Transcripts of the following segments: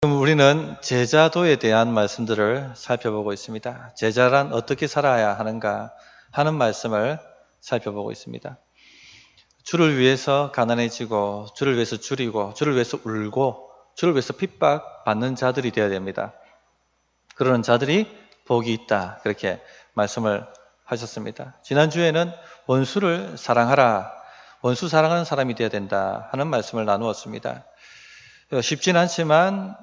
지금 우리는 제자도에 대한 말씀들을 살펴보고 있습니다. 제자란 어떻게 살아야 하는가 하는 말씀을 살펴보고 있습니다. 주를 위해서 가난해지고, 주를 위해서 줄이고, 주를 위해서 울고, 주를 위해서 핍박받는 자들이 되어야 됩니다. 그러는 자들이 복이 있다, 그렇게 말씀을 하셨습니다. 지난주에는 원수를 사랑하라, 원수 사랑하는 사람이 되어야 된다 하는 말씀을 나누었습니다. 쉽진 않지만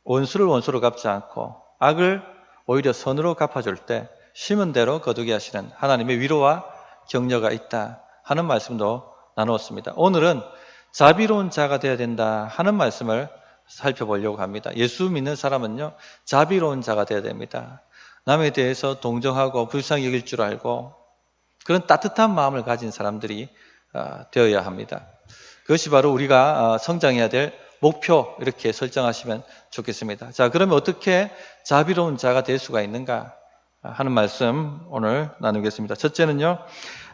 원수를 원수로 갚지 않고 악을 오히려 선으로 갚아줄 때 심은 대로 거두게 하시는 하나님의 위로와 격려가 있다 하는 말씀도 나누었습니다. 오늘은 자비로운 자가 되어야 된다 하는 말씀을 살펴보려고 합니다. 예수 믿는 사람은요, 자비로운 자가 되어야 됩니다. 남에 대해서 동정하고 불쌍히 여길 줄 알고 그런 따뜻한 마음을 가진 사람들이 되어야 합니다. 그것이 바로 우리가 성장해야 될 목표, 이렇게 설정하시면 좋겠습니다. 자, 그러면 어떻게 자비로운 자가 될 수가 있는가 하는 말씀 오늘 나누겠습니다. 첫째는요,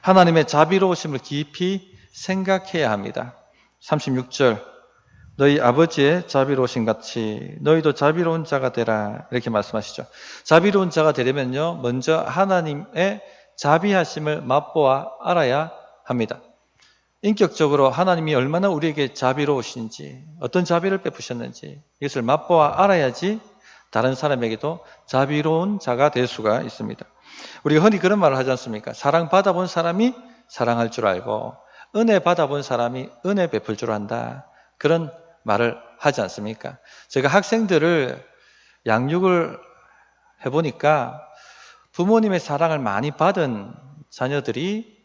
하나님의 자비로우심을 깊이 생각해야 합니다. 36절, 너희 아버지의 자비로우심 같이 너희도 자비로운 자가 되라, 이렇게 말씀하시죠. 자비로운 자가 되려면요, 먼저 하나님의 자비하심을 맛보아 알아야 합니다. 인격적으로 하나님이 얼마나 우리에게 자비로우신지, 어떤 자비를 베푸셨는지 이것을 맛보아 알아야지 다른 사람에게도 자비로운 자가 될 수가 있습니다. 우리가 흔히 그런 말을 하지 않습니까? 사랑받아본 사람이 사랑할 줄 알고 은혜 받아본 사람이 은혜 베풀 줄 안다, 그런 말을 하지 않습니까? 제가 학생들을 양육을 해보니까 부모님의 사랑을 많이 받은 자녀들이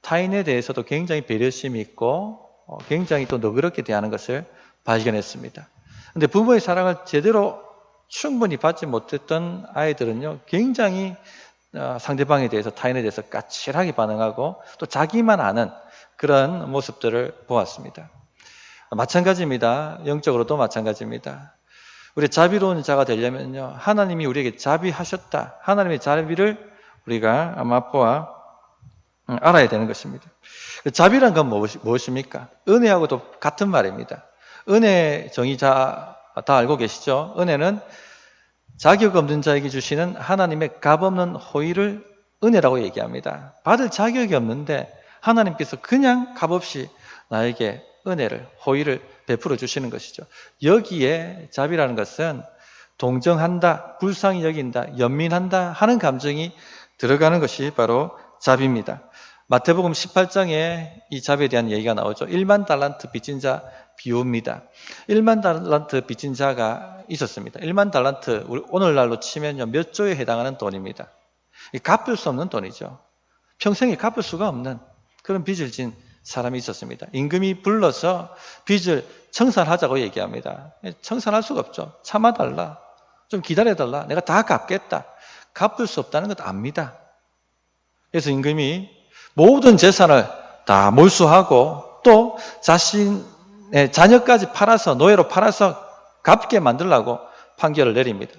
타인에 대해서도 굉장히 배려심이 있고 굉장히 또 너그럽게 대하는 것을 발견했습니다. 그런데 부모의 사랑을 제대로 충분히 받지 못했던 아이들은요, 굉장히 상대방에 대해서, 타인에 대해서 까칠하게 반응하고 또 자기만 아는 그런 모습들을 보았습니다. 마찬가지입니다. 영적으로도 마찬가지입니다. 우리 자비로운 자가 되려면요, 하나님이 우리에게 자비하셨다, 하나님의 자비를 우리가 맛보아 알아야 되는 것입니다. 자비란 건 무엇입니까? 은혜하고도 같은 말입니다. 은혜 정의 다 알고 계시죠? 은혜는 자격 없는 자에게 주시는 하나님의 값없는 호의를 은혜라고 얘기합니다. 받을 자격이 없는데 하나님께서 그냥 값없이 나에게 은혜를, 호의를 베풀어 주시는 것이죠. 여기에 자비라는 것은 동정한다, 불쌍히 여긴다, 연민한다 하는 감정이 들어가는 것이 바로 자비입니다. 마태복음 18장에 이 자비에 대한 얘기가 나오죠. 1만 달란트 빚진 자 비유입니다. 1만 달란트 빚진 자가 있었습니다. 1만 달란트, 오늘날로 치면요, 몇 조에 해당하는 돈입니다. 갚을 수 없는 돈이죠. 평생에 갚을 수가 없는 그런 빚을 진 사람이 있었습니다. 임금이 불러서 빚을 청산하자고 얘기합니다. 청산할 수가 없죠. 참아달라, 좀 기다려달라, 내가 다 갚겠다. 갚을 수 없다는 것 압니다. 그래서 임금이 모든 재산을 다 몰수하고 또 자신의 자녀까지 팔아서, 노예로 팔아서 갚게 만들라고 판결을 내립니다.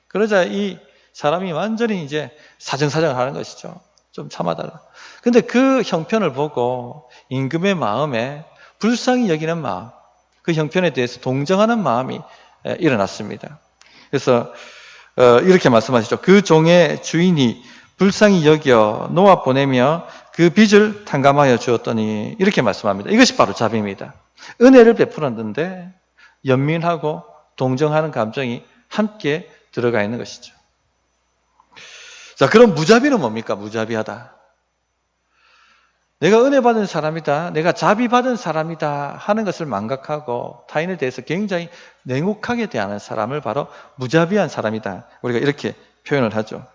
그러자 이 사람이 완전히 이제 사정사정을 하는 것이죠. 좀 참아달라. 근데 그 형편을 보고 임금의 마음에 불쌍히 여기는 마음, 그 형편에 대해서 동정하는 마음이 일어났습니다. 그래서 이렇게 말씀하시죠. 그 종의 주인이 불쌍히 여겨 놓아 보내며 그 빚을 탕감하여 주었더니, 이렇게 말씀합니다. 이것이 바로 자비입니다. 은혜를 베풀었는데 연민하고 동정하는 감정이 함께 들어가 있는 것이죠. 자, 그럼 무자비는 뭡니까? 무자비하다. 내가 은혜 받은 사람이다, 내가 자비 받은 사람이다 하는 것을 망각하고 타인에 대해서 굉장히 냉혹하게 대하는 사람을 바로 무자비한 사람이다, 우리가 이렇게 표현을 하죠.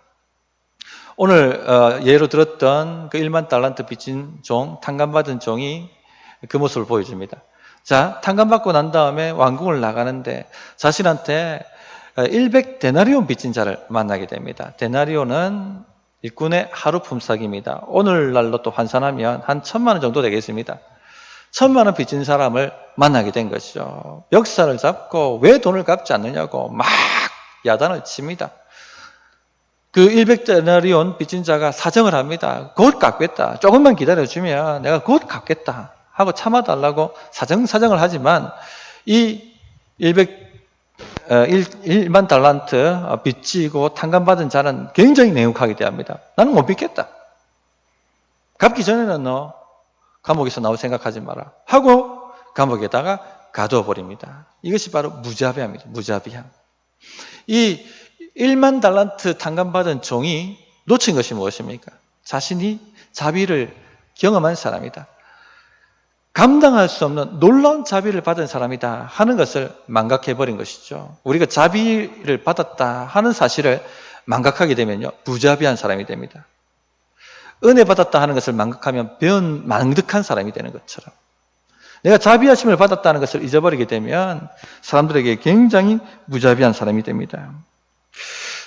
오늘 예로 들었던 그 1만 달란트 빚진 종, 탕감받은 종이 그 모습을 보여줍니다. 자, 탕감받고 난 다음에 왕궁을 나가는데 자신한테 100데나리온 빚진 자를 만나게 됩니다. 데나리온은 일꾼의 하루 품삯입니다. 오늘날로 또 환산하면 한 1,000만 원 정도 되겠습니다. 1,000만 원 빚진 사람을 만나게 된 것이죠. 멱살을 잡고 왜 돈을 갚지 않느냐고 막 야단을 칩니다. 그 100데나리온 빚진 자가 사정을 합니다. 곧 갚겠다. 조금만 기다려주면 내가 곧 갚겠다 하고 참아달라고 사정을 하지만 이 100 1만 달란트 빚지고 탕감받은 자는 굉장히 냉혹하게 대합니다. 나는 못 빚겠다. 갚기 전에는 너 감옥에서 나올 생각하지 마라 하고 감옥에다가 가두어 버립니다. 이것이 바로 무자비함입니다. 무자비함. 이 1만 달란트 탕감받은 종이 놓친 것이 무엇입니까? 자신이 자비를 경험한 사람이다. 감당할 수 없는 놀라운 자비를 받은 사람이다 하는 것을 망각해버린 것이죠. 우리가 자비를 받았다 하는 사실을 망각하게 되면요, 무자비한 사람이 됩니다. 은혜 받았다 하는 것을 망각하면 변망득한 사람이 되는 것처럼, 내가 자비하심을 받았다는 것을 잊어버리게 되면 사람들에게 굉장히 무자비한 사람이 됩니다.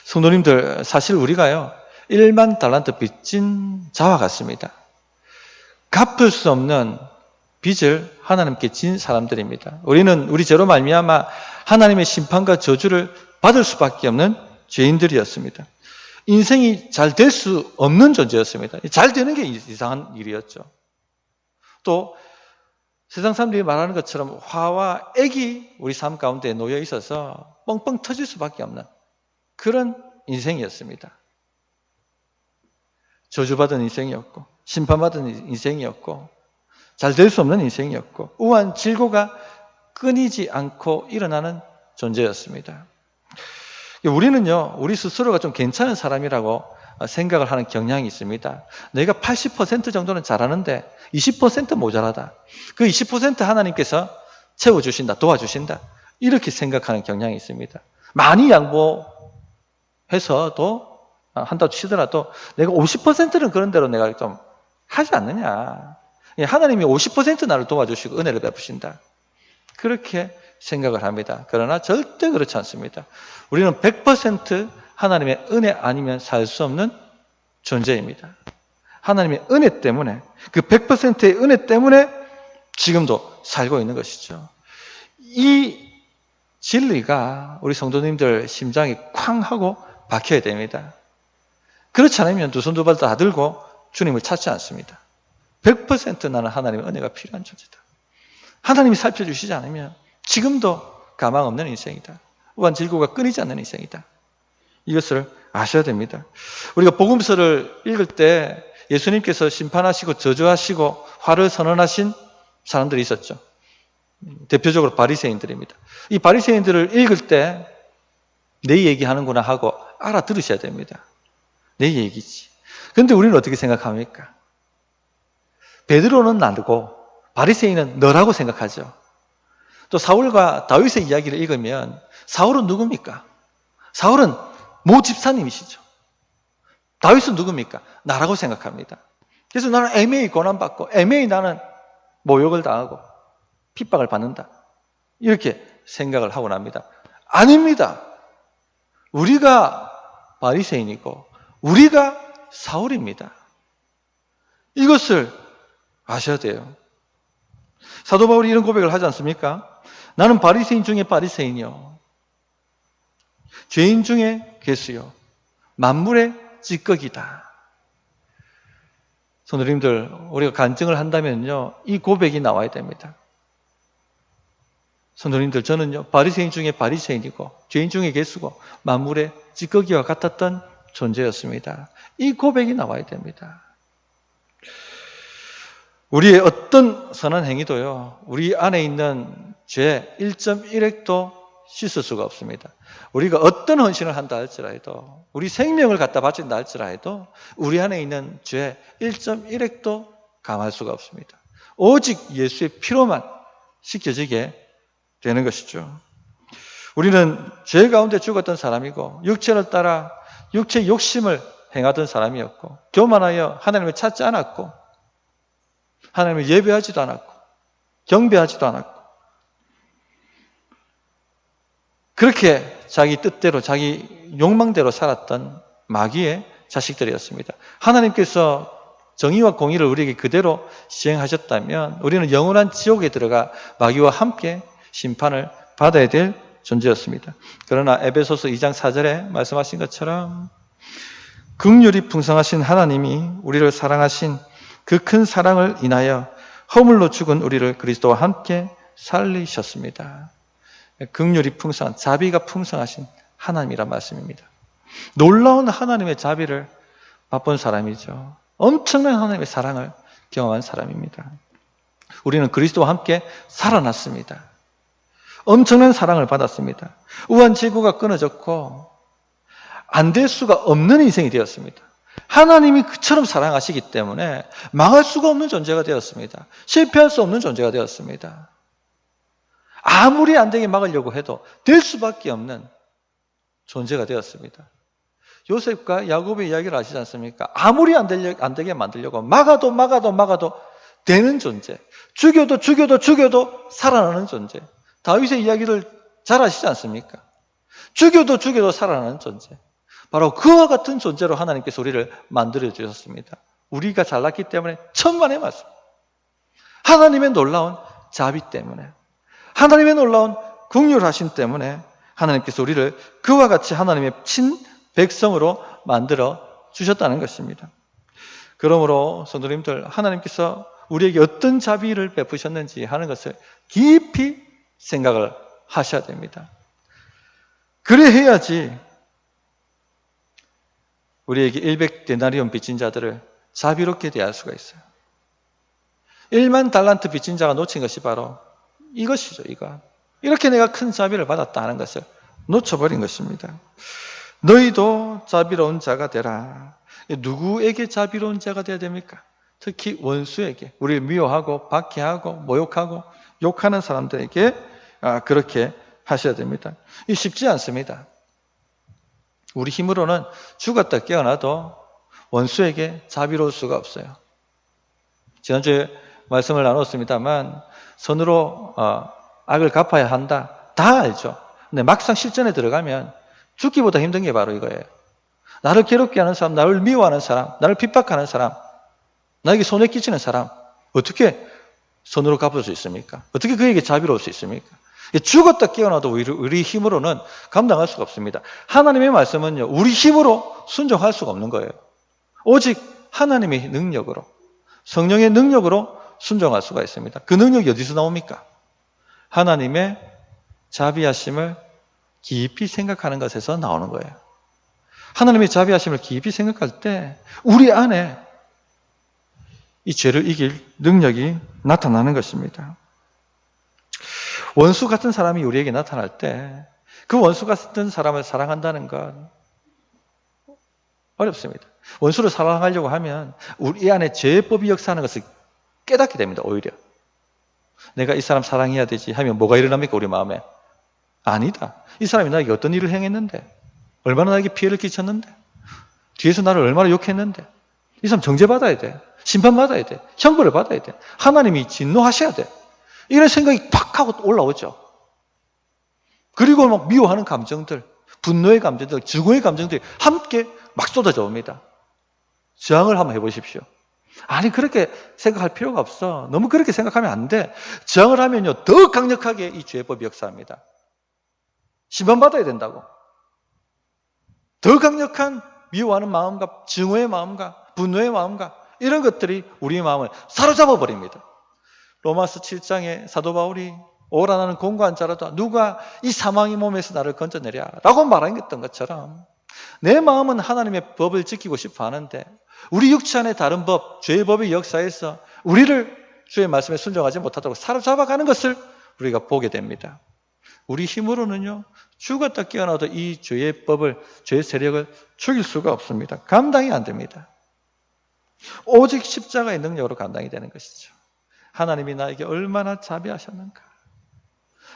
성도님들, 사실 우리가요 1만 달란트 빚진 자와 같습니다. 갚을 수 없는 빚을 하나님께 진 사람들입니다. 우리는 우리 죄로 말미암아 하나님의 심판과 저주를 받을 수밖에 없는 죄인들이었습니다. 인생이 잘 될 수 없는 존재였습니다. 잘 되는 게 이상한 일이었죠. 또 세상 사람들이 말하는 것처럼 화와 액이 우리 삶 가운데 놓여 있어서 뻥뻥 터질 수밖에 없는 그런 인생이었습니다. 저주받은 인생이었고 심판받은 인생이었고 잘 될 수 없는 인생이었고 우한 질고가 끊이지 않고 일어나는 존재였습니다. 우리는요, 우리 스스로가 좀 괜찮은 사람이라고 생각을 하는 경향이 있습니다. 내가 80% 정도는 잘하는데 20% 모자라다. 그 20% 하나님께서 채워주신다, 도와주신다. 이렇게 생각하는 경향이 있습니다. 많이 양보해서도 한다고 치더라도 내가 50%는 그런 대로 내가 좀 하지 않느냐. 하나님이 50% 나를 도와주시고 은혜를 베푸신다. 그렇게 생각을 합니다. 그러나 절대 그렇지 않습니다. 우리는 100% 하나님의 은혜 아니면 살 수 없는 존재입니다. 하나님의 은혜 때문에, 그 100%의 은혜 때문에 지금도 살고 있는 것이죠. 이 진리가 우리 성도님들 심장에 쾅 하고 박혀야 됩니다. 그렇지 않으면 두 손 두 발 다 들고 주님을 찾지 않습니다. 100% 나는 하나님의 은혜가 필요한 존재다. 하나님이 살펴주시지 않으면 지금도 가망 없는 인생이다. 우한 질고가 끊이지 않는 인생이다. 이것을 아셔야 됩니다. 우리가 복음서를 읽을 때 예수님께서 심판하시고 저주하시고 화를 선언하신 사람들이 있었죠. 대표적으로 바리새인들입니다. 이 바리새인들을 읽을 때 내 얘기하는구나 하고 알아들으셔야 됩니다. 내 얘기지. 그런데 우리는 어떻게 생각합니까? 베드로는 나고 바리새인은 너라고 생각하죠. 또 사울과 다윗의 이야기를 읽으면 사울은 누굽니까? 사울은 모 집사님이시죠. 다윗은 누굽니까? 나라고 생각합니다. 그래서 나는 애매히 고난받고 애매히 나는 모욕을 당하고 핍박을 받는다. 이렇게 생각을 하고 납니다. 아닙니다. 우리가 바리새인이고 우리가 사울입니다. 이것을 아셔야 돼요. 사도 바울이 이런 고백을 하지 않습니까? 나는 바리새인 중에 바리새인이요, 죄인 중에 괴수요, 만물의 찌꺼기다. 성도님들, 우리가 간증을 한다면요, 이 고백이 나와야 됩니다. 성도님들, 저는요 바리새인 중에 바리새인이고 죄인 중에 괴수고 만물의 찌꺼기와 같았던 존재였습니다. 이 고백이 나와야 됩니다. 우리의 어떤 선한 행위도요, 우리 안에 있는 죄 1.1핵도 씻을 수가 없습니다. 우리가 어떤 헌신을 한다 할지라도, 우리 생명을 갖다 바친다 할지라도 우리 안에 있는 죄 1.1핵도 감할 수가 없습니다. 오직 예수의 피로만 씻겨지게 되는 것이죠. 우리는 죄 가운데 죽었던 사람이고 육체를 따라 육체의 욕심을 행하던 사람이었고 교만하여 하나님을 찾지 않았고 하나님을 예배하지도 않았고 경배하지도 않았고 그렇게 자기 뜻대로 자기 욕망대로 살았던 마귀의 자식들이었습니다. 하나님께서 정의와 공의를 우리에게 그대로 시행하셨다면 우리는 영원한 지옥에 들어가 마귀와 함께 심판을 받아야 될 존재였습니다. 그러나 에베소서 2장 4절에 말씀하신 것처럼 긍휼이 풍성하신 하나님이 우리를 사랑하신 그 큰 사랑을 인하여 허물로 죽은 우리를 그리스도와 함께 살리셨습니다. 긍휼이 풍성한, 자비가 풍성하신 하나님이란 말씀입니다. 놀라운 하나님의 자비를 맛본 사람이죠. 엄청난 하나님의 사랑을 경험한 사람입니다. 우리는 그리스도와 함께 살아났습니다. 엄청난 사랑을 받았습니다. 우한지구가 끊어졌고 안 될 수가 없는 인생이 되었습니다. 하나님이 그처럼 사랑하시기 때문에 망할 수가 없는 존재가 되었습니다. 실패할 수 없는 존재가 되었습니다. 아무리 안 되게 막으려고 해도 될 수밖에 없는 존재가 되었습니다. 요셉과 야곱의 이야기를 아시지 않습니까? 아무리 안 되게 만들려고 막아도 되는 존재. 죽여도 살아나는 존재. 다윗의 이야기를 잘 아시지 않습니까? 죽여도 살아나는 존재. 바로 그와 같은 존재로 하나님께서 우리를 만들어 주셨습니다. 우리가 잘났기 때문에 천만의 말씀. 하나님의 놀라운 자비 때문에, 하나님의 놀라운 긍휼하심 때문에 하나님께서 우리를 그와 같이 하나님의 친 백성으로 만들어 주셨다는 것입니다. 그러므로 성도님들, 하나님께서 우리에게 어떤 자비를 베푸셨는지 하는 것을 깊이 생각을 하셔야 됩니다. 그래 해야지 우리에게 100데나리온 빚진 자들을 자비롭게 대할 수가 있어요. 1만 달란트 빚진 자가 놓친 것이 바로 이것이죠. 이렇게 내가 큰 자비를 받았다 하는 것을 놓쳐버린 것입니다. 너희도 자비로운 자가 되라. 누구에게 자비로운 자가 되어야 됩니까? 특히 원수에게, 우리를 미워하고 박해하고 모욕하고 욕하는 사람들에게 그렇게 하셔야 됩니다. 이 쉽지 않습니다. 우리 힘으로는 죽었다 깨어나도 원수에게 자비로울 수가 없어요. 지난주에 말씀을 나눴습니다만 선으로 악을 갚아야 한다. 다 알죠. 근데 막상 실전에 들어가면 죽기보다 힘든 게 바로 이거예요. 나를 괴롭게 하는 사람, 나를 미워하는 사람, 나를 핍박하는 사람, 나에게 손해 끼치는 사람, 어떻게 선으로 갚을 수 있습니까? 어떻게 그에게 자비로울 수 있습니까? 죽었다 깨어나도 우리 힘으로는 감당할 수가 없습니다. 하나님의 말씀은요, 우리 힘으로 순종할 수가 없는 거예요. 오직 하나님의 능력으로, 성령의 능력으로 순종할 수가 있습니다. 그 능력이 어디서 나옵니까? 하나님의 자비하심을 깊이 생각하는 것에서 나오는 거예요. 하나님의 자비하심을 깊이 생각할 때 우리 안에 이 죄를 이길 능력이 나타나는 것입니다. 원수 같은 사람이 우리에게 나타날 때 그 원수 같은 사람을 사랑한다는 건 어렵습니다. 원수를 사랑하려고 하면 우리 안에 죄법이 역사하는 것을 깨닫게 됩니다. 오히려 내가 이 사람 사랑해야 되지 하면 뭐가 일어납니까? 우리 마음에 아니다. 이 사람이 나에게 어떤 일을 행했는데, 얼마나 나에게 피해를 끼쳤는데, 뒤에서 나를 얼마나 욕했는데, 이 사람 정죄받아야 돼, 심판받아야 돼, 형벌을 받아야 돼, 하나님이 진노하셔야 돼, 이런 생각이 팍 하고 올라오죠. 그리고 막 미워하는 감정들, 분노의 감정들, 증오의 감정들이 함께 막 쏟아져 옵니다. 저항을 한번 해보십시오. 아니, 그렇게 생각할 필요가 없어. 너무 그렇게 생각하면 안 돼. 저항을 하면요, 더 강력하게 이 죄법이 역사합니다. 심판받아야 된다고. 더 강력한 미워하는 마음과 증오의 마음과 분노의 마음과 이런 것들이 우리의 마음을 사로잡아 버립니다. 로마서 7장에 사도 바울이 오라 나는 공고한 자라도 누가 이 사망의 몸에서 나를 건져내랴 라고 말했던 것처럼 내 마음은 하나님의 법을 지키고 싶어 하는데 우리 육체 안에 다른 법, 죄의 법의 역사에서 우리를 주의 말씀에 순종하지 못하도록 사로잡아가는 것을 우리가 보게 됩니다. 우리 힘으로는요, 죽었다 깨어나도 이 죄의 법을, 죄의 세력을 죽일 수가 없습니다. 감당이 안 됩니다. 오직 십자가의 능력으로 감당이 되는 것이죠. 하나님이 나에게 얼마나 자비하셨는가,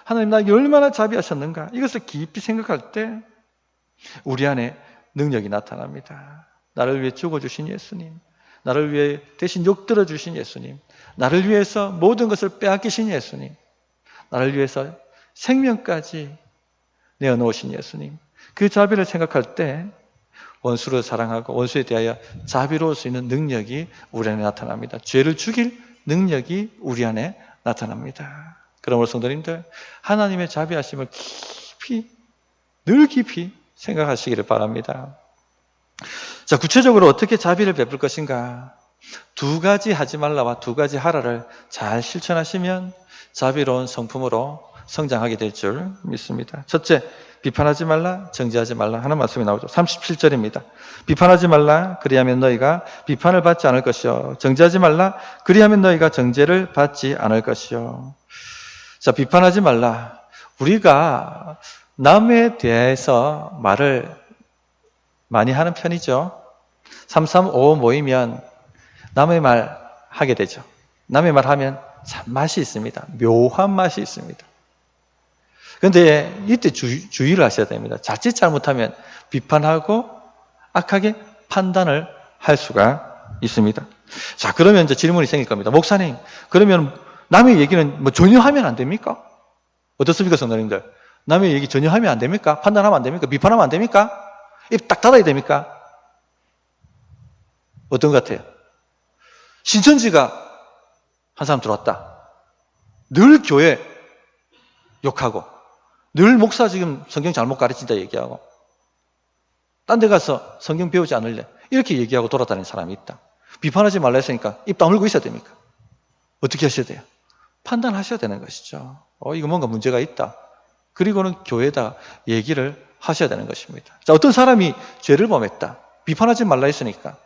하나님 나에게 얼마나 자비하셨는가, 이것을 깊이 생각할 때 우리 안에 능력이 나타납니다. 나를 위해 죽어주신 예수님, 나를 위해 대신 욕들어 주신 예수님, 나를 위해서 모든 것을 빼앗기신 예수님, 나를 위해서 생명까지 내어놓으신 예수님, 그 자비를 생각할 때 원수를 사랑하고 원수에 대하여 자비로울 수 있는 능력이 우리 안에 나타납니다. 죄를 죽일 능력이 우리 안에 나타납니다. 그러므로 성도님들, 하나님의 자비하심을 깊이, 늘 깊이 생각하시기를 바랍니다. 자, 구체적으로 어떻게 자비를 베풀 것인가? 2가지 하지 말라와 2가지 하라를 잘 실천하시면 자비로운 성품으로 성장하게 될 줄 믿습니다. 첫째, 비판하지 말라, 정죄하지 말라 하는 말씀이 나오죠. 37절입니다. 비판하지 말라, 그리하면 너희가 비판을 받지 않을 것이요. 정죄하지 말라, 그리하면 너희가 정죄를 받지 않을 것이요. 자, 비판하지 말라. 우리가 남에 대해서 말을 많이 하는 편이죠. 335 모이면 남의 말 하게 되죠. 남의 말 하면 참 맛이 있습니다. 묘한 맛이 있습니다. 그런데 이때 주의를 하셔야 됩니다. 자칫 잘못하면 비판하고 악하게 판단을 할 수가 있습니다. 자, 그러면 이제 질문이 생길 겁니다. 목사님, 그러면 남의 얘기는 뭐 전혀 하면 안 됩니까? 어떻습니까, 성도님들? 남의 얘기 전혀 하면 안 됩니까? 판단하면 안 됩니까? 비판하면 안 됩니까? 입 딱 닫아야 됩니까? 어떤 것 같아요? 신천지가 한 사람 들어왔다. 늘 교회 욕하고, 늘 목사 지금 성경 잘못 가르친다 얘기하고, 딴 데 가서 성경 배우지 않을래, 이렇게 얘기하고 돌아다니는 사람이 있다. 비판하지 말라 했으니까 입 다물고 있어야 됩니까? 어떻게 하셔야 돼요? 판단하셔야 되는 것이죠. 이거 뭔가 문제가 있다. 그리고는 교회에다 얘기를 하셔야 되는 것입니다. 자, 어떤 사람이 죄를 범했다. 비판하지 말라 했으니까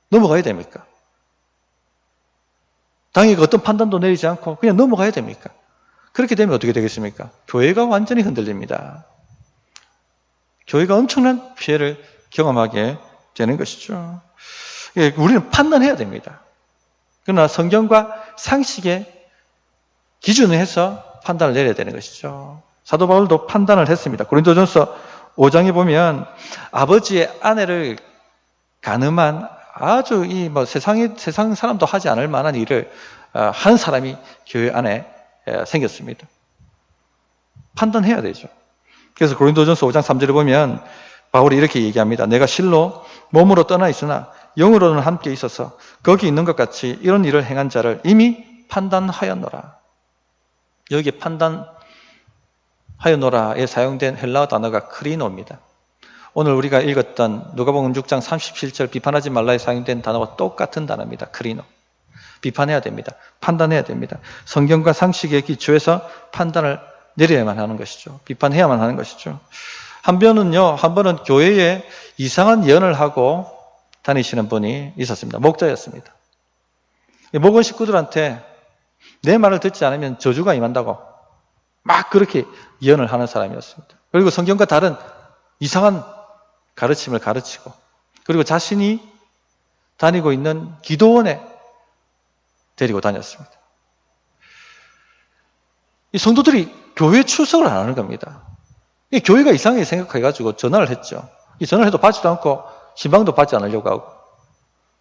넘어가야 됩니까? 당연히 어떤 판단도 내리지 않고 그냥 넘어가야 됩니까? 그렇게 되면 어떻게 되겠습니까? 교회가 완전히 흔들립니다. 교회가 엄청난 피해를 경험하게 되는 것이죠. 우리는 판단해야 됩니다. 그러나 성경과 상식의 기준을 해서 판단을 내려야 되는 것이죠. 사도 바울도 판단을 했습니다. 고린도전서 5장에 보면 아버지의 아내를 가늠한 아주 세상 사람도 하지 않을 만한 일을 한 사람이 교회 안에 생겼습니다. 판단해야 되죠. 그래서 고린도전서 5장 3절에 보면 바울이 이렇게 얘기합니다. 내가 실로 몸으로 떠나 있으나 영으로는 함께 있어서 거기 있는 것 같이 이런 일을 행한 자를 이미 판단하였노라. 여기에 판단하였노라에 사용된 헬라어 단어가 크리노입니다. 오늘 우리가 읽었던 누가복음 6장 37절 비판하지 말라에 사용된 단어와 똑같은 단어입니다. 크리노. 비판해야 됩니다. 판단해야 됩니다. 성경과 상식의 기초에서 판단을 내려야만 하는 것이죠. 비판해야만 하는 것이죠. 한 번은 교회에 이상한 예언을 하고 다니시는 분이 있었습니다. 목자였습니다. 목원 식구들한테 내 말을 듣지 않으면 저주가 임한다고 막 그렇게 예언을 하는 사람이었습니다. 그리고 성경과 다른 이상한 가르침을 가르치고, 그리고 자신이 다니고 있는 기도원에 데리고 다녔습니다. 이 성도들이 교회 출석을 안 하는 겁니다. 이 교회가 이상하게 생각해가지고 전화를 했죠. 이 전화를 해도 받지도 않고 신방도 받지 않으려고 하고,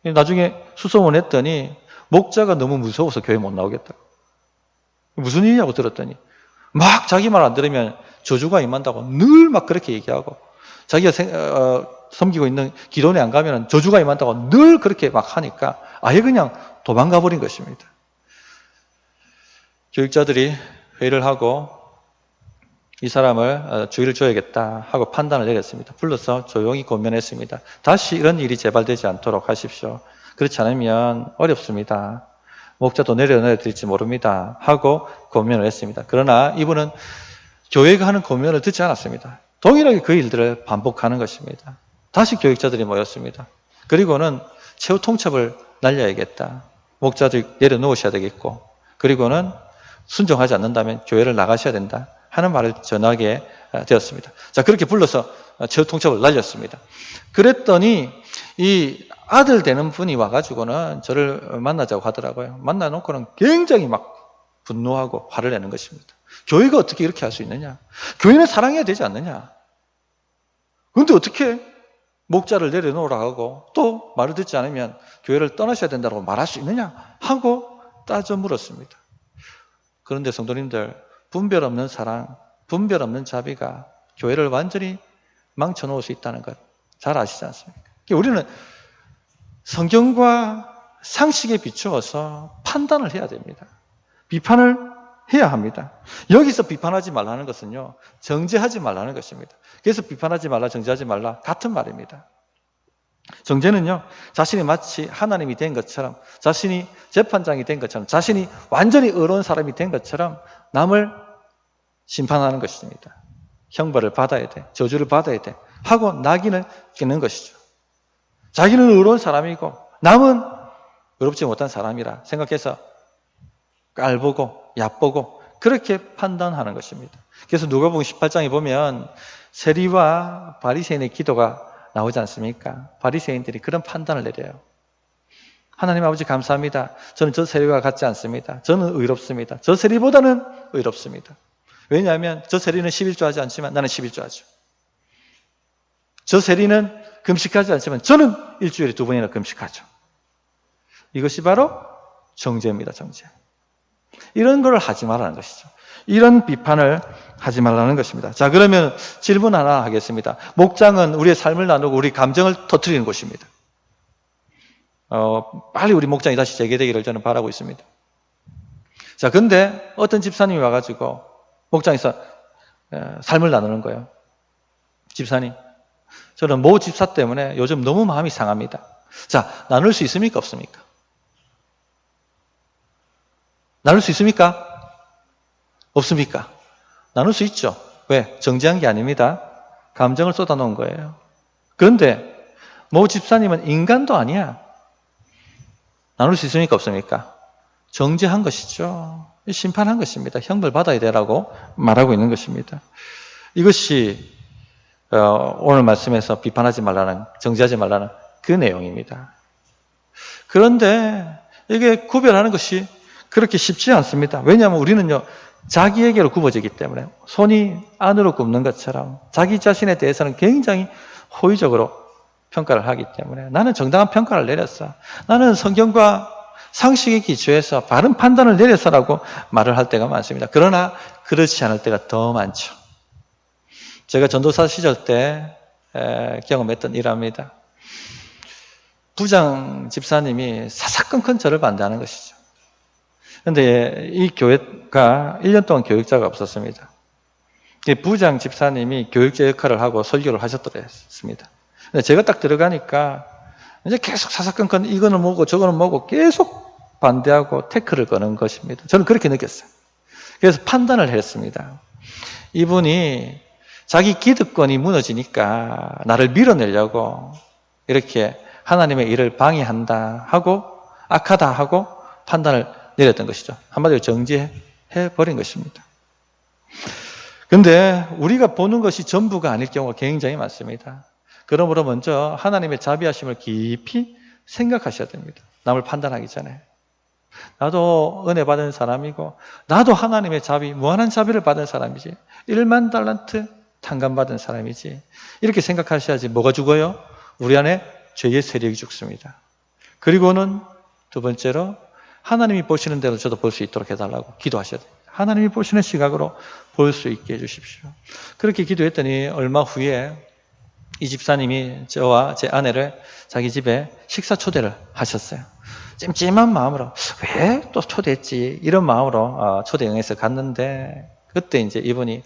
나중에 수소문 했더니 목자가 너무 무서워서 교회 못 나오겠다. 무슨 일이냐고 들었더니 막 자기 말 안 들으면 저주가 임한다고 늘 막 그렇게 얘기하고, 자기가 섬기고 있는 기도원에 안 가면 저주가 임한다고 늘 그렇게 막 하니까 아예 그냥 도망가 버린 것입니다. 교육자들이 회의를 하고 이 사람을 주의를 줘야겠다 하고 판단을 내렸습니다. 불러서 조용히 권면했습니다. 다시 이런 일이 재발되지 않도록 하십시오. 그렇지 않으면 어렵습니다. 목자도 내려드릴지 모릅니다 하고 권면을 했습니다. 그러나 이분은 교회가 하는 권면을 듣지 않았습니다. 동일하게 그 일들을 반복하는 것입니다. 다시 교육자들이 모였습니다. 그리고는 최후 통첩을 날려야겠다. 목자들 내려놓으셔야 되겠고, 그리고는 순종하지 않는다면 교회를 나가셔야 된다 하는 말을 전하게 되었습니다. 자, 그렇게 불러서 최후 통첩을 날렸습니다. 그랬더니 이 아들 되는 분이 와가지고는 저를 만나자고 하더라고요. 만나놓고는 굉장히 막 분노하고 화를 내는 것입니다. 교회가 어떻게 이렇게 할 수 있느냐? 교회는 사랑해야 되지 않느냐? 그런데 어떻게 목자를 내려놓으라 하고 또 말을 듣지 않으면 교회를 떠나셔야 된다고 말할 수 있느냐? 하고 따져 물었습니다. 그런데 성도님들, 분별 없는 사랑, 분별 없는 자비가 교회를 완전히 망쳐놓을 수 있다는 것 잘 아시지 않습니까? 우리는 성경과 상식에 비추어서 판단을 해야 됩니다. 비판을 해야 합니다. 여기서 비판하지 말라는 것은요, 정죄하지 말라는 것입니다. 그래서 비판하지 말라, 정죄하지 말라 같은 말입니다. 정죄는요, 자신이 마치 하나님이 된 것처럼, 자신이 재판장이 된 것처럼, 자신이 완전히 의로운 사람이 된 것처럼 남을 심판하는 것입니다. 형벌을 받아야 돼. 저주를 받아야 돼. 하고 낙인을 찍는 것이죠. 자기는 의로운 사람이고 남은 의롭지 못한 사람이라 생각해서 깔보고 얕보고 그렇게 판단하는 것입니다. 그래서 누가복음 18장에 보면 세리와 바리새인의 기도가 나오지 않습니까? 바리새인들이 그런 판단을 내려요. 하나님 아버지 감사합니다. 저는 저 세리와 같지 않습니다. 저는 의롭습니다. 저 세리보다는 의롭습니다. 왜냐하면 저 세리는 11조 하지 않지만 나는 11조 하죠. 저 세리는 금식하지 않지만 저는 일주일에 2번이나 금식하죠. 이것이 바로 정죄입니다. 정죄. 이런 걸 하지 말라는 것이죠. 이런 비판을 하지 말라는 것입니다. 자, 그러면 질문 하나 하겠습니다. 목장은 우리의 삶을 나누고 우리 감정을 터뜨리는 곳입니다. 빨리 우리 목장이 다시 재개되기를 저는 바라고 있습니다. 자, 근데 어떤 집사님이 와가지고 목장에서 삶을 나누는 거예요. 집사님, 저는 모 집사 때문에 요즘 너무 마음이 상합니다. 자, 나눌 수 있습니까? 없습니까? 나눌 수 있습니까? 없습니까? 나눌 수 있죠. 왜? 정지한 게 아닙니다. 감정을 쏟아놓은 거예요. 그런데 모 집사님은 인간도 아니야. 나눌 수 있습니까? 없습니까? 정죄한 것이죠. 심판한 것입니다. 형벌 받아야 되라고 말하고 있는 것입니다. 이것이 오늘 말씀에서 비판하지 말라는, 정죄하지 말라는 그 내용입니다. 그런데 이게 구별하는 것이 그렇게 쉽지 않습니다. 왜냐하면 우리는요, 자기에게로 굽어지기 때문에 손이 안으로 굽는 것처럼 자기 자신에 대해서는 굉장히 호의적으로 평가를 하기 때문에 나는 정당한 평가를 내렸어. 나는 성경과 상식에 기초해서 바른 판단을 내려서라고 말을 할 때가 많습니다. 그러나 그렇지 않을 때가 더 많죠. 제가 전도사 시절 때 경험했던 일합니다. 부장 집사님이 사사건건 저를 반대하는 것이죠. 그런데 이 교회가 1년 동안 교육자가 없었습니다. 부장 집사님이 교육자 역할을 하고 설교를 하셨더랬습니다. 근데 제가 딱 들어가니까 이제 계속 사사건건 이거는 뭐고 저거는 뭐고 계속 반대하고 태클을 거는 것입니다. 저는 그렇게 느꼈어요. 그래서 판단을 했습니다. 이분이 자기 기득권이 무너지니까 나를 밀어내려고 이렇게 하나님의 일을 방해한다 하고 악하다 하고 판단을 내렸던 것이죠. 한마디로 정지해버린 것입니다. 그런데 우리가 보는 것이 전부가 아닐 경우가 굉장히 많습니다. 그러므로 먼저 하나님의 자비하심을 깊이 생각하셔야 됩니다. 남을 판단하기 전에. 나도 은혜 받은 사람이고 나도 하나님의 자비, 무한한 자비를 받은 사람이지. 1만 달란트 탕감받은 사람이지. 이렇게 생각하셔야지 뭐가 죽어요? 우리 안에 죄의 세력이 죽습니다. 그리고는 두 번째로 하나님이 보시는 대로 저도 볼 수 있도록 해달라고 기도하셔야 됩니다. 하나님이 보시는 시각으로 볼 수 있게 해주십시오. 그렇게 기도했더니 얼마 후에 이 집사님이 저와 제 아내를 자기 집에 식사 초대를 하셨어요. 찜찜한 마음으로 왜 또 초대했지 이런 마음으로 초대 응해서 갔는데 그때 이제 이분이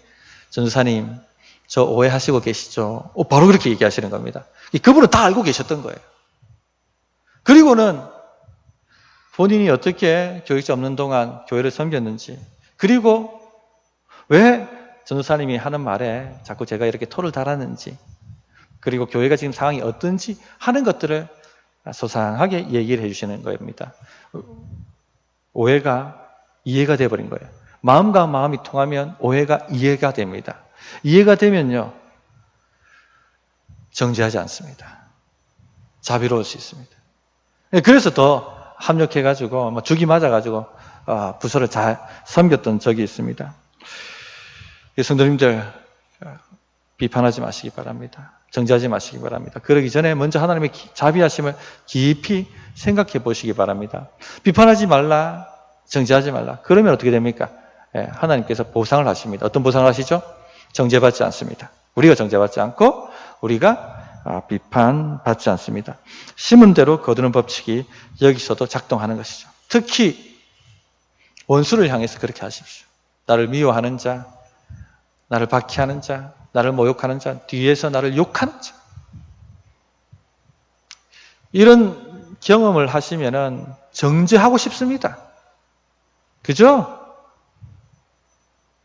전도사님 저 오해하시고 계시죠? 바로 그렇게 얘기하시는 겁니다. 그분은 다 알고 계셨던 거예요. 그리고는 본인이 어떻게 교육자 없는 동안 교회를 섬겼는지 그리고 왜 전도사님이 하는 말에 자꾸 제가 이렇게 토를 달았는지 그리고 교회가 지금 상황이 어떤지 하는 것들을 소상하게 얘기를 해주시는 겁니다. 오해가 이해가 돼버린 거예요. 마음과 마음이 통하면 오해가 이해가 됩니다. 이해가 되면요 정죄하지 않습니다. 자비로울 수 있습니다. 그래서 더 합력해가지고 죽이 맞아가지고 부서를 잘 섬겼던 적이 있습니다. 성도님들 비판하지 마시기 바랍니다. 정죄하지 마시기 바랍니다. 그러기 전에 먼저 하나님의 자비하심을 깊이 생각해 보시기 바랍니다. 비판하지 말라, 정죄하지 말라. 그러면 어떻게 됩니까? 하나님께서 보상을 하십니다. 어떤 보상을 하시죠? 정죄받지 않습니다. 우리가 정죄받지 않고 우리가 비판받지 않습니다. 심은 대로 거두는 법칙이 여기서도 작동하는 것이죠. 특히 원수를 향해서 그렇게 하십시오. 나를 미워하는 자, 나를 박해하는 자, 나를 모욕하는 자, 뒤에서 나를 욕하는 자. 이런 경험을 하시면은 정죄하고 싶습니다. 그죠?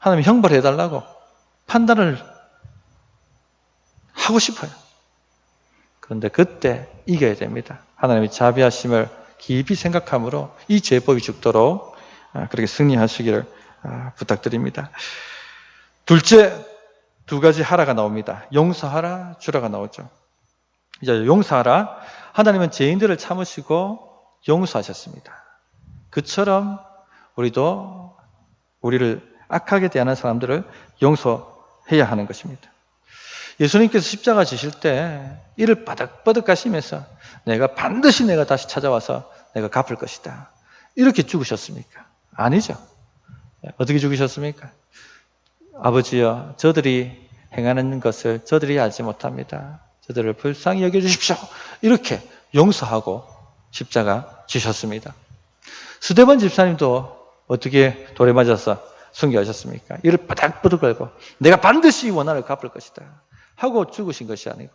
하나님이 형벌해달라고 판단을 하고 싶어요. 그런데 그때 이겨야 됩니다. 하나님의 자비하심을 깊이 생각함으로 이 죄법이 죽도록 그렇게 승리하시기를 부탁드립니다. 둘째, 두 가지 하라가 나옵니다. 용서하라, 주라가 나오죠. 이제 용서하라. 하나님은 죄인들을 참으시고 용서하셨습니다. 그처럼 우리도 우리를 악하게 대하는 사람들을 용서해야 하는 것입니다. 예수님께서 십자가 지실 때 이를 바득바득 가시면서 반드시 내가 다시 찾아와서 내가 갚을 것이다. 이렇게 죽으셨습니까? 아니죠. 어떻게 죽으셨습니까? 아버지여, 저들이 행하는 것을 저들이 알지 못합니다. 저들을 불쌍히 여겨주십시오. 이렇게 용서하고 십자가 지셨습니다. 스데반 집사님도 어떻게 돌에 맞아서 순교하셨습니까? 이를 바닥바닥 걸고 내가 반드시 이 원한을 갚을 것이다 하고 죽으신 것이 아니고,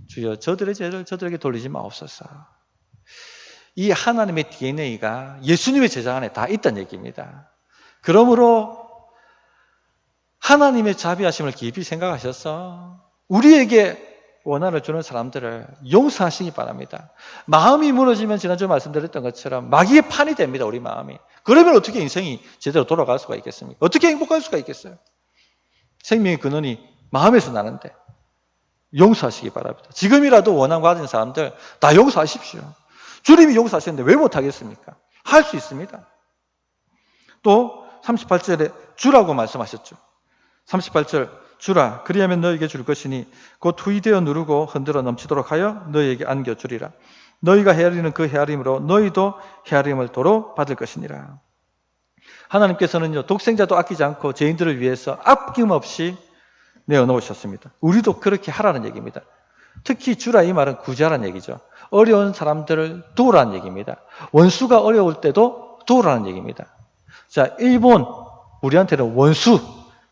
주여 저들의 죄를 저들에게 돌리지 마옵소서. 이 하나님의 DNA가 예수님의 제자 안에 다 있다는 얘기입니다. 그러므로 하나님의 자비하심을 깊이 생각하셔서 우리에게 원한을 주는 사람들을 용서하시기 바랍니다. 마음이 무너지면 지난주에 말씀드렸던 것처럼 마귀의 판이 됩니다. 우리 마음이. 그러면 어떻게 인생이 제대로 돌아갈 수가 있겠습니까? 어떻게 행복할 수가 있겠어요? 생명의 근원이 마음에서 나는데 용서하시기 바랍니다. 지금이라도 원한 가진 사람들 다 용서하십시오. 주님이 용서하셨는데 왜 못하겠습니까? 할 수 있습니다. 또 38절에 주라고 말씀하셨죠. 38절 주라, 그리하면 너에게 줄 것이니 곧 후이되어 누르고 흔들어 넘치도록 하여 너에게 안겨주리라. 너희가 헤아리는 그 헤아림으로 너희도 헤아림을 도로 받을 것이니라. 하나님께서는요, 독생자도 아끼지 않고 죄인들을 위해서 아낌없이 내어놓으셨습니다. 우리도 그렇게 하라는 얘기입니다. 특히 주라, 이 말은 구제하라는 얘기죠. 어려운 사람들을 도우라는 얘기입니다. 원수가 어려울 때도 도우라는 얘기입니다. 자, 일본, 우리한테는 원수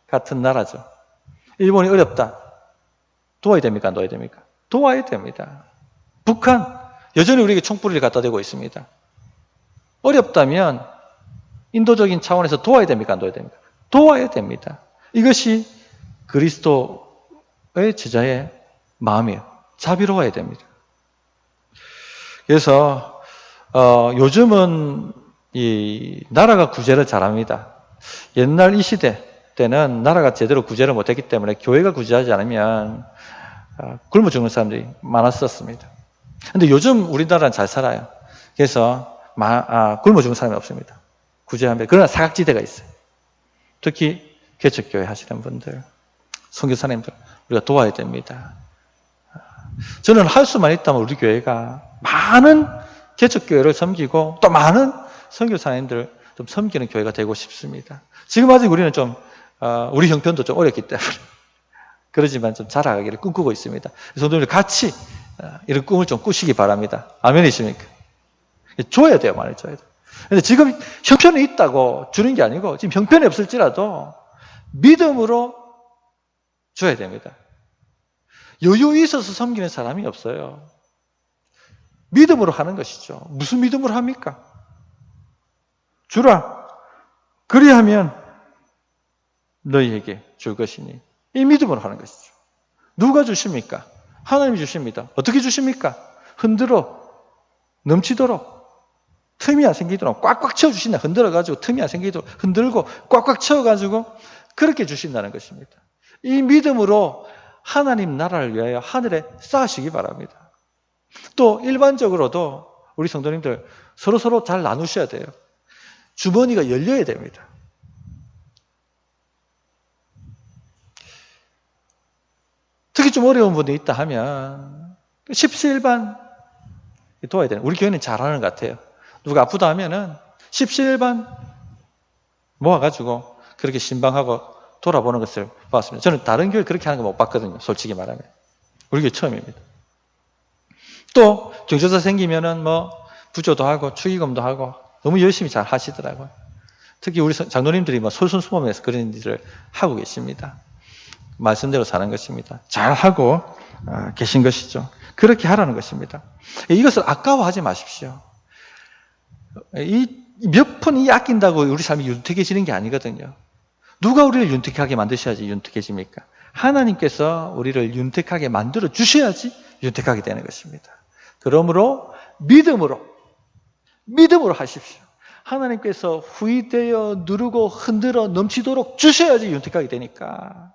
같은 나라죠. 일본이 어렵다. 도와야 됩니까? 안 도와야 됩니까? 도와야 됩니다. 북한, 여전히 우리에게 총뿌리를 갖다 대고 있습니다. 어렵다면 인도적인 차원에서 도와야 됩니까? 안 도와야 됩니까? 도와야 됩니다. 이것이 그리스도의 제자의 마음이에요. 자비로워야 됩니다. 그래서 요즘은 이 나라가 구제를 잘합니다. 옛날 이 시대 때는 나라가 제대로 구제를 못했기 때문에 교회가 구제하지 않으면 굶어 죽는 사람들이 많았었습니다. 그런데 요즘 우리나라는 잘 살아요. 그래서 굶어 죽는 사람이 없습니다. 구제하면. 그러나 사각지대가 있어요. 특히 개척교회 하시는 분들, 선교사님들, 우리가 도와야 됩니다. 저는 할 수만 있다면 우리 교회가 많은 개척교회를 섬기고 또 많은 선교사님들 좀 섬기는 교회가 되고 싶습니다. 지금 아직 우리는 좀 우리 형편도 좀 어렵기 때문에 그러지만 좀 자라가기를 꿈꾸고 있습니다. 성도님들 같이 이런 꿈을 좀 꾸시기 바랍니다. 아멘이십니까? 줘야 돼요, 많이 줘야 돼요. 근데 지금 형편이 있다고 주는 게 아니고 지금 형편이 없을지라도 믿음으로 줘야 됩니다. 여유 있어서 섬기는 사람이 없어요. 믿음으로 하는 것이죠. 무슨 믿음으로 합니까? 주라. 그리하면 너희에게 줄 것이니. 이 믿음으로 하는 것이죠. 누가 주십니까? 하나님이 주십니다. 어떻게 주십니까? 흔들어 넘치도록, 틈이 안 생기도록 꽉꽉 채워주신다. 흔들어가지고 틈이 안 생기도록 흔들고 꽉꽉 채워가지고 그렇게 주신다는 것입니다. 이 믿음으로 하나님 나라를 위하여 하늘에 쌓으시기 바랍니다. 또 일반적으로도 우리 성도님들 서로 잘 나누셔야 돼요. 주머니가 열려야 됩니다. 특히 좀 어려운 분이 있다 하면 십시일반 도와야 돼요. 우리 교회는 잘하는 것 같아요. 누가 아프다 하면은 십시일반 모아가지고 그렇게 신방하고 돌아보는 것을 봤습니다. 저는 다른 교회 그렇게 하는 거 못 봤거든요. 솔직히 말하면. 우리 교회 처음입니다. 또 경조사 생기면은 부조도 하고 축의금도 하고 너무 열심히 잘 하시더라고요. 특히 우리 장로님들이 솔선수범해서 그런 일을 하고 계십니다. 말씀대로 사는 것입니다. 잘 하고 계신 것이죠. 그렇게 하라는 것입니다. 이것을 아까워하지 마십시오. 몇 푼 아낀다고 우리 삶이 유태해지는 게 아니거든요. 누가 우리를 윤택하게 만드셔야지 윤택해집니까? 하나님께서 우리를 윤택하게 만들어 주셔야지 윤택하게 되는 것입니다. 그러므로 믿음으로 하십시오. 하나님께서 후이되어 누르고 흔들어 넘치도록 주셔야지 윤택하게 되니까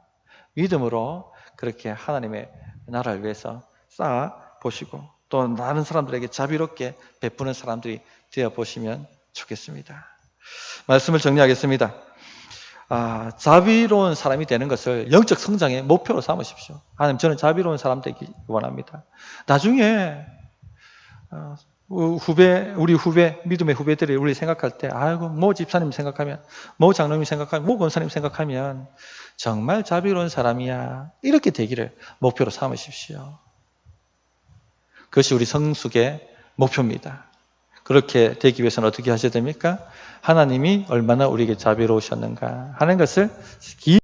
믿음으로 그렇게 하나님의 나라를 위해서 쌓아 보시고 또 다른 사람들에게 자비롭게 베푸는 사람들이 되어 보시면 좋겠습니다. 말씀을 정리하겠습니다. 자비로운 사람이 되는 것을 영적 성장의 목표로 삼으십시오. 하나님, 저는 자비로운 사람 되기 원합니다. 나중에 우리 후배, 믿음의 후배들이 우리 생각할 때, 아이고, 모 집사님 생각하면, 모 장로님 생각하면, 모 권사님 생각하면 정말 자비로운 사람이야. 이렇게 되기를 목표로 삼으십시오. 그것이 우리 성숙의 목표입니다. 그렇게 되기 위해서는 어떻게 하셔야 됩니까? 하나님이 얼마나 우리에게 자비로우셨는가 하는 것을